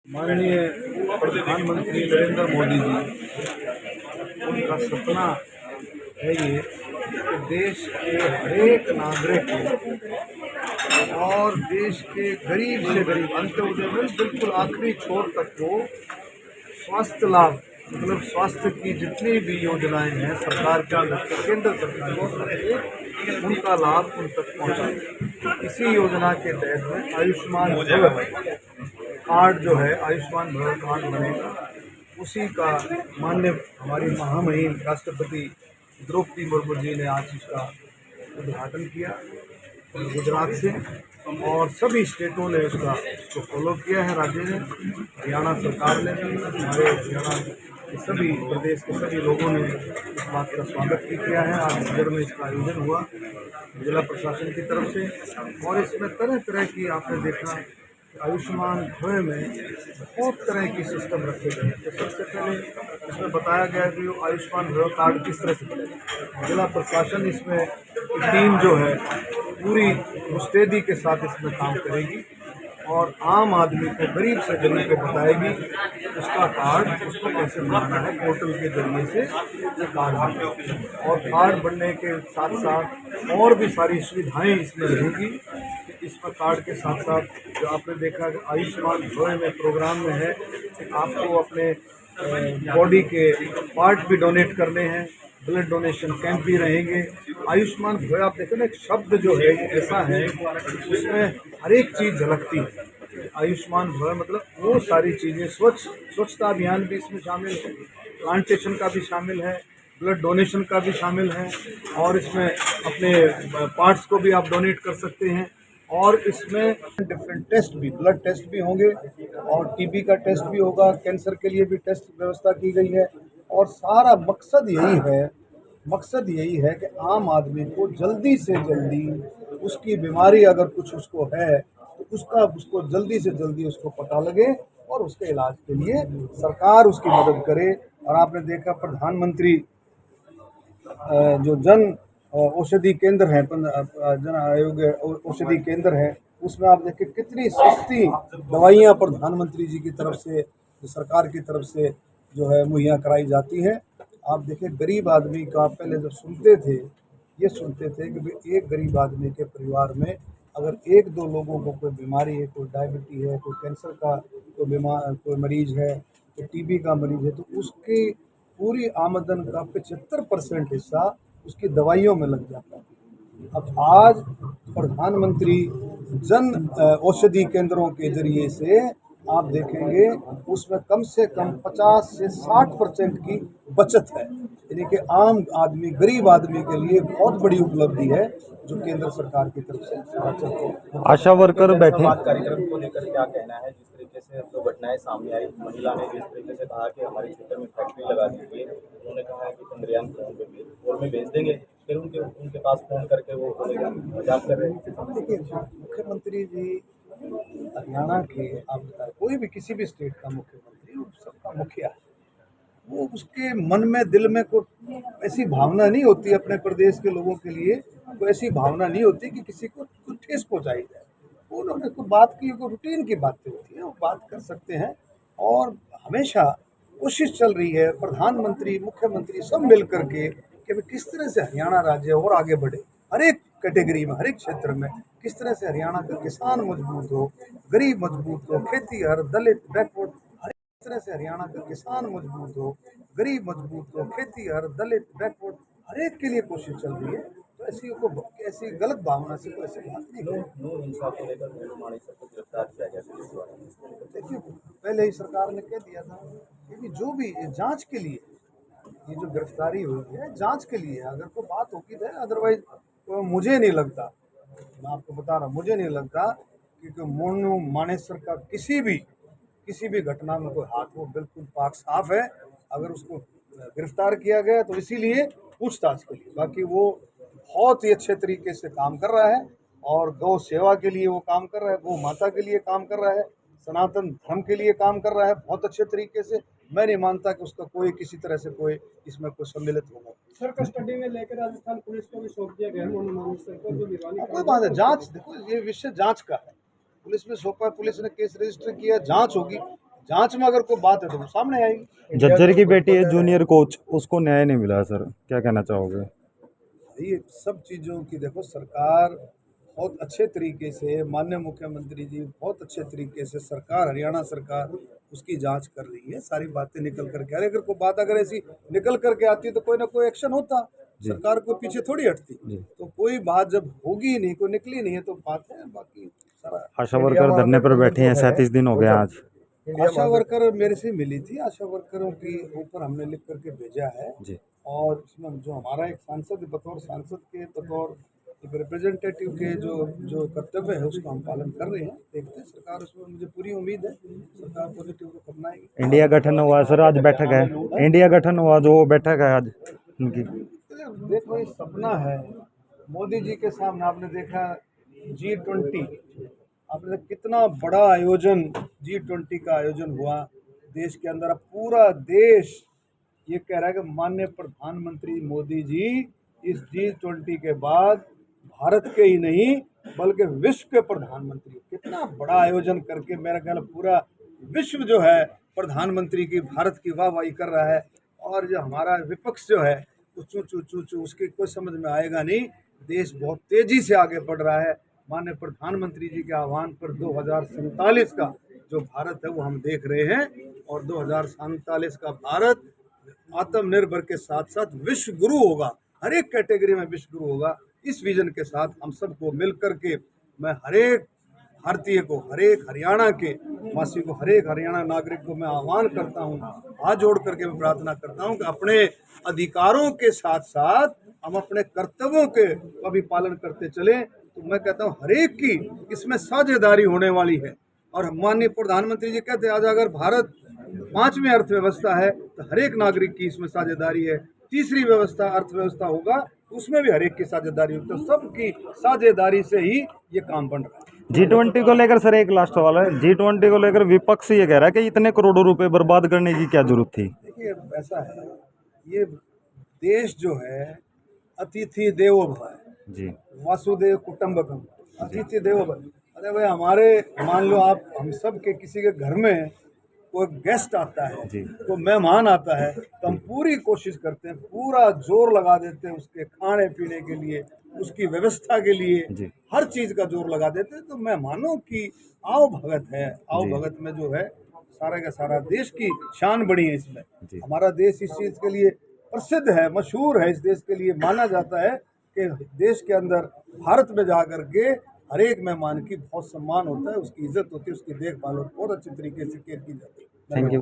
माननीय प्रधानमंत्री नरेंद्र मोदी जी, उनका सपना है ये कि देश के हरेक नागरिक को और देश के गरीब से गरीब अंत्योदय में बिल्कुल आखिरी छोर तक को स्वास्थ्य लाभ, मतलब स्वास्थ्य की जितनी भी योजनाएं हैं सरकार का, केंद्र सरकार की, उनका लाभ उन तक पहुंचे। इसी योजना के तहत में आयुष्मान भारत कार्ड जो है, आयुष्मान भारत कार्ड बनेगा। उसी का माननीय हमारी महामहिम राष्ट्रपति द्रौपदी मुर्मू जी ने आज इसका उद्घाटन किया गुजरात से, और सभी स्टेटों ने उसको फॉलो किया है। राज्य ने, हरियाणा सरकार ने भी, हमारे हरियाणा के सभी प्रदेश के सभी लोगों ने इस बात का स्वागत भी किया है। आज नगर में इसका आयोजन हुआ जिला प्रशासन की तरफ से, और इसमें तरह तरह की आपने देखा आयुष्मान भारत में बहुत तरह की सिस्टम रखे गए हैं। तो सबसे पहले इसमें बताया गया कि आयुष्मान भारत कार्ड किस तरह से बनेगा। जिला प्रशासन इसमें टीम जो है पूरी मुस्तैदी के साथ इसमें काम करेगी और आम आदमी को, गरीब से गरीब को बताएगी उसका कार्ड उसको कैसे बनाना है। पोर्टल के जरिए से ये कार्ड बनेगा, और कार्ड बनने के साथ साथ और भी सारी सुविधाएं इसमें रहेंगी। इसमें कार्ड के साथ साथ जो आपने देखा कि आयुष्मान भारत में प्रोग्राम में है कि आपको अपने बॉडी के पार्ट भी डोनेट करने हैं, ब्लड डोनेशन कैंप भी रहेंगे। आयुष्मान भारत आप देखें ना, एक शब्द जो है ऐसा है उसमें हर एक चीज़ झलकती है। आयुष्मान भारत मतलब वो सारी चीज़ें, स्वच्छता अभियान भी इसमें शामिल है, प्लांटेशन का भी शामिल है, ब्लड डोनेशन का भी शामिल है, और इसमें अपने पार्ट्स को भी आप डोनेट कर सकते हैं। और इसमें डिफरेंट टेस्ट भी, ब्लड टेस्ट भी होंगे, और टीबी का टेस्ट भी होगा, कैंसर के लिए भी टेस्ट व्यवस्था की गई है। और सारा मकसद यही है कि आम आदमी को जल्दी से जल्दी उसकी बीमारी अगर कुछ उसको है तो उसको जल्दी से जल्दी उसको पता लगे और उसके इलाज के लिए सरकार उसकी मदद करे। और आपने देखा प्रधानमंत्री जो जन औषधि केंद्र है, जन आरोग्य औषधि केंद्र है, उसमें आप देखिए कितनी सस्ती दवाइयाँ प्रधानमंत्री जी की तरफ से, सरकार की तरफ से जो है मुहैया कराई जाती है। आप देखिए गरीब आदमी का पहले जब सुनते थे कि भाई एक गरीब आदमी के परिवार में अगर एक दो लोगों को कोई बीमारी है, कोई डायबिटीज है, कोई कैंसर का कोई मरीज है, कोई टीबी का मरीज है, तो उसकी पूरी आमदन का 75% हिस्सा उसकी दवाइयों में लग जाता है। अब आज प्रधानमंत्री जन औषधि केंद्रों के जरिए से आप देखेंगे उसमें कम से कम 50 से 60% की बचत है। यानी कि आम आदमी, गरीब आदमी के लिए बहुत बड़ी उपलब्धि है जो केंद्र सरकार की तरफ से। आशा वर्कर बैठे कार्यक्रम को लेकर क्या कहना है? जिस तरीके से दो घटनाएं सामने आई, महिला ने जिस तरीके से कहा कि हमारे क्षेत्र में फैक्ट्री लगा दीजिए, उन्होंने कहा है कि चंद्रयान फोन में भेज देंगे, फिर उनके पास फोन करके वो मजाक कर रहे हैं। देखिए मुख्यमंत्री जी हरियाणा के, आप बताए कोई भी किसी भी स्टेट का मुख्यमंत्री, वो सबका मुखिया है, वो उसके मन में, दिल में कोई ऐसी भावना नहीं होती अपने प्रदेश के लोगों के लिए, कोई ऐसी भावना नहीं होती कि किसी को कुछ ठेस पहुंचाई जाए। उन्होंने कोई बात की, कोई रूटीन की बातें होती है, वो बात कर सकते हैं। और हमेशा कोशिश चल रही है प्रधानमंत्री, मुख्यमंत्री सब मिल करके कि भाई किस तरह से हरियाणा राज्य और आगे बढ़े, हर एक कैटेगरी में, हर एक क्षेत्र में किस तरह से हरियाणा का किसान मजबूत हो, गरीब मजबूत हो, खेतीहर, दलित, बैकवर्ड, इस तरह से हरियाणा का किसान मजबूत हो, गरीब मजबूत हो, खेतीहर, दलित, बैकवर्ड, हर एक के लिए कोशिश चल रही है। तो ऐसी गलत भावना से कोई ऐसी बात नहीं है। देखिए पहले ही सरकार ने कह दिया था कि जो भी जांच के लिए, ये जो गिरफ्तारी हुई है जांच के लिए, अगर कोई बात होगी तो, अदरवाइज तो मुझे नहीं लगता, मैं आपको बता रहा हूँ, मुझे नहीं लगता कि मोनू मानेसर का किसी भी घटना में कोई हाथ, वो बिल्कुल पाक साफ है। अगर उसको गिरफ्तार किया गया तो इसीलिए पूछताछ के लिए, बाकी वो बहुत ही अच्छे तरीके से काम कर रहा है और गौ सेवा के लिए वो काम कर रहा है, गौ माता के लिए काम कर रहा है, सनातन धर्म के लिए काम कर रहा है बहुत अच्छे तरीके से। मैं नहीं मानता कि उसका कोई किसी तरह से कोई इसमें कोई सम्मिलित होगा। सर कस्टडी में लेकर राजस्थान पुलिस को भी सौंप दिया गया है मोनू मानेसर को, जो भिवानी कोई बात है, जांच, देखो ये विषय जांच का है, पुलिस में सौंपा, पुलिस ने केस रजिस्टर किया, जांच होगी। जांच में अगर कोई बात है तो वो सामने आएगी। झज्जर की बेटी है जूनियर कोच, उसको न्याय नहीं मिला सर, क्या कहना चाहोगे? ये सब चीज़ों की देखो, सरकार बहुत अच्छे तरीके से, माननीय मुख्यमंत्री जी बहुत अच्छे तरीके से, सरकार हरियाणा सरकार उसकी जांच कर रही है, सारी बातें निकल करके आ रही। अगर कोई बात अगर ऐसी निकल करके आती तो कोई ना कोई एक्शन होता, सरकार को पीछे थोड़ी हटती। तो कोई बात जब होगी ही नहीं, कोई निकली नहीं है तो बात है, बाकी सारा। आशा वर्कर धरने पर बैठे हैं, 37 दिन हो गए आज। आशा वर्कर मेरे से मिली थी, आशा वर्करों के ऊपर हमने लिख करके भेजा है जी। और इसमें जो हमारा एक सांसद, बतौर सांसद के, बतौर एक रिप्रेजेंटेटिव के जो कर्तव्य है उसका हम पालन कर रहे हैं। देखते हैं सरकार, उसमें मुझे पूरी उम्मीद है सरकार पॉजिटिव को करना है। इंडिया गठन हुआ सर, आज बैठक है, इंडिया गठन हुआ जो बैठक है आज उनकी। देखो ये सपना है मोदी जी के सामने। आपने देखा G20, आपने देखा कितना बड़ा आयोजन G20 का आयोजन हुआ देश के अंदर। अब पूरा देश ये कह रहा है कि माननीय प्रधानमंत्री मोदी जी इस G20 के बाद भारत के ही नहीं बल्कि विश्व के प्रधानमंत्री। कितना बड़ा आयोजन करके मेरा ख्याल पूरा विश्व जो है प्रधानमंत्री की, भारत की वाहवाही कर रहा है। और जो हमारा विपक्ष जो है वो चू चू चू चू, उसकी कोई समझ में आएगा नहीं। देश बहुत तेजी से आगे बढ़ रहा है। माननीय प्रधानमंत्री जी के आह्वान पर 2047 का जो भारत है वो हम देख रहे हैं, और 2047 का भारत आत्मनिर्भर के साथ साथ विश्व गुरु होगा, हर एक कैटेगरी में विश्व गुरु होगा। इस विजन के साथ हम सबको मिल करके, मैं हर एक भारतीय को, हर एक हरियाणा के वासी को, हर एक हरियाणा नागरिक को मैं आह्वान करता हूँ, हाथ जोड़ करके मैं प्रार्थना करता हूँ कि अपने अधिकारों के साथ साथ हम अपने कर्तव्यों के का भी पालन करते चलें। तो मैं कहता हूँ हर एक की इसमें साझेदारी होने वाली है। और माननीय प्रधानमंत्री जी कहते हैं आज अगर भारत 5वीं अर्थव्यवस्था है तो हर एक नागरिक की इसमें साझेदारी है। तीसरी व्यवस्था अर्थव्यवस्था होगा उसमें भी हर एक की साझेदारी होगी। तो सबकी साझेदारी से ही ये काम बन रहा है। G20 को लेकर सर एक लास्ट सवाल है, G20 को लेकर विपक्ष ये कह रहा है कि इतने करोड़ों रुपए बर्बाद करने की क्या जरूरत थी? देखिए ऐसा है, ये देश जो है अतिथि देवो भव जी। वासुदेव कुटुंबकम, अतिथि देवो भव। अरे भाई हमारे, मान लो आप हम सब के किसी के घर में कोई गेस्ट आता है, कोई मेहमान आता है, तो हम पूरी कोशिश करते हैं, पूरा जोर लगा देते हैं उसके खाने पीने के लिए, उसकी व्यवस्था के लिए, हर चीज़ का जोर लगा देते हैं। तो मेहमानों की आओ भगत है, आओ भगत में जो है सारा का सारा देश की शान बढ़ी है। इसमें हमारा देश इस चीज़ के लिए प्रसिद्ध है, मशहूर है। इस देश के लिए माना जाता है कि देश के अंदर भारत में जा कर के हर एक मेहमान की बहुत सम्मान होता है, उसकी इज्जत होती है, उसकी देखभाल होती है, बहुत अच्छे तरीके से केयर की जाती है। Thank you.